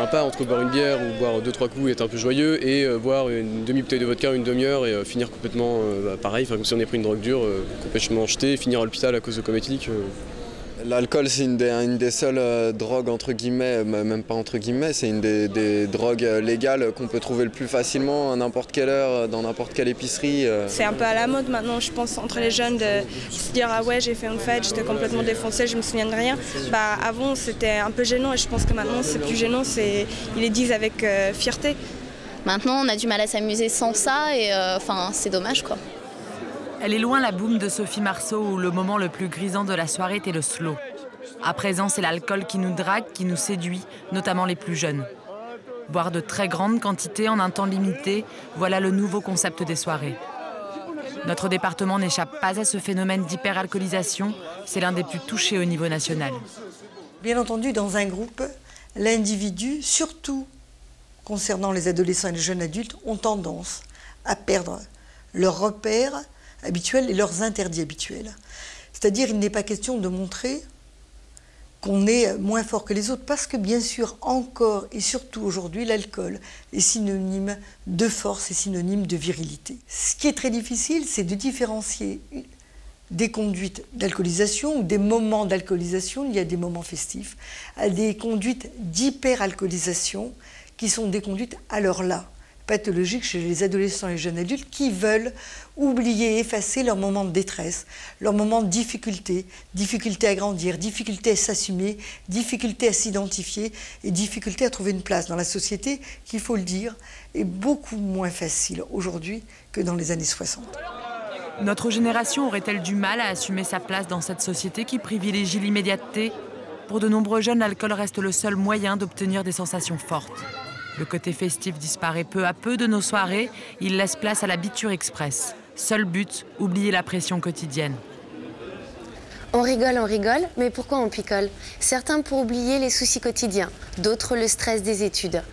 sympa entre boire une bière ou boire 2-3 coups et être un peu joyeux et boire une demi-bouteille de vodka une demi-heure et finir complètement pareil, comme si on avait pris une drogue dure, complètement jeté et finir à l'hôpital à cause de coma éthylique. L'alcool, c'est une des seules drogues, entre guillemets, même pas entre guillemets, c'est une des drogues légales qu'on peut trouver le plus facilement à n'importe quelle heure, dans n'importe quelle épicerie. C'est un peu à la mode maintenant, je pense, entre les jeunes de se dire « Ah ouais, j'ai fait une fête, j'étais complètement défoncé, je me souviens de rien ». Avant, c'était un peu gênant et je pense que maintenant, c'est plus gênant, ils les disent avec fierté. Maintenant, on a du mal à s'amuser sans ça et c'est dommage, quoi. Elle est loin la boum de Sophie Marceau où le moment le plus grisant de la soirée était le slow. À présent, c'est l'alcool qui nous drague, qui nous séduit, notamment les plus jeunes. Boire de très grandes quantités en un temps limité, voilà le nouveau concept des soirées. Notre département n'échappe pas à ce phénomène d'hyperalcoolisation, c'est l'un des plus touchés au niveau national. Bien entendu, dans un groupe, l'individu, surtout concernant les adolescents et les jeunes adultes, ont tendance à perdre leurs repères habituels et leurs interdits habituels. C'est-à-dire, il n'est pas question de montrer qu'on est moins fort que les autres, parce que bien sûr, encore et surtout aujourd'hui, l'alcool est synonyme de force et synonyme de virilité. Ce qui est très difficile, c'est de différencier des conduites d'alcoolisation ou des moments d'alcoolisation, il y a des moments festifs, à des conduites d'hyperalcoolisation qui sont des conduites alors là, pathologiques chez les adolescents et les jeunes adultes qui veulent oublier, effacer leurs moments de détresse, leurs moments de difficulté, difficulté à grandir, difficulté à s'assumer, difficulté à s'identifier et difficulté à trouver une place dans la société qui, il faut le dire, est beaucoup moins facile aujourd'hui que dans les années 60. Notre génération aurait-elle du mal à assumer sa place dans cette société qui privilégie l'immédiateté? Pour de nombreux jeunes, l'alcool reste le seul moyen d'obtenir des sensations fortes. Le côté festif disparaît peu à peu de nos soirées, il laisse place à la biture express. Seul but, oublier la pression quotidienne. On rigole, mais pourquoi on picole? Certains pour oublier les soucis quotidiens, d'autres le stress des études.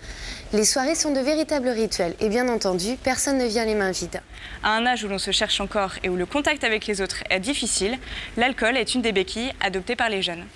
Les soirées sont de véritables rituels et bien entendu, personne ne vient les mains vides. À un âge où l'on se cherche encore et où le contact avec les autres est difficile, l'alcool est une des béquilles adoptées par les jeunes.